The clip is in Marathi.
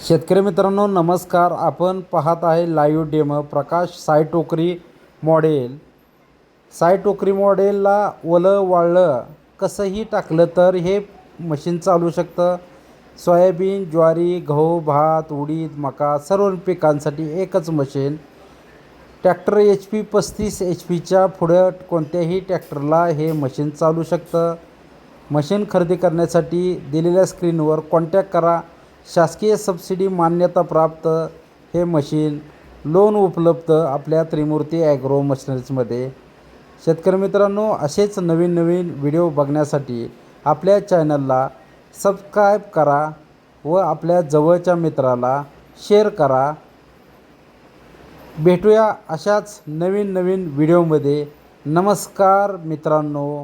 शेतकरी मित्रांनो नमस्कार. आपण पाहत आहे लाईव्ह डेमो प्रकाश साई टोकरी मॉडेल. साई टोकरी मॉडेलला ओलं वाळलं कसंही टाकलं तर हे मशीन चालू शकतं. सोयाबीन, ज्वारी, गहू, भात, उडीद, मका सर्व पिकांसाठी एकच मशीन. ट्रॅक्टर HP 35 HPच्या पुढं कोणत्याही ट्रॅक्टरला हे मशीन चालू शकतं. मशीन खरेदी करण्यासाठी दिलेल्या स्क्रीनवर कॉन्टॅक्ट करा. शासकीय सबसिडी मान्यताप्राप्त हे मशीन. लोन उपलब्ध आपल्या त्रिमूर्ती ॲग्रो मशिनरीजमध्ये. शेतकरी मित्रांनो, असेच नवीन नवीन व्हिडिओ बघण्यासाठी आपल्या चॅनलला सबस्क्राईब करा व आपल्या जवळच्या मित्राला शेअर करा. भेटूया अशाच नवीन नवीन व्हिडिओमध्ये. नमस्कार मित्रांनो.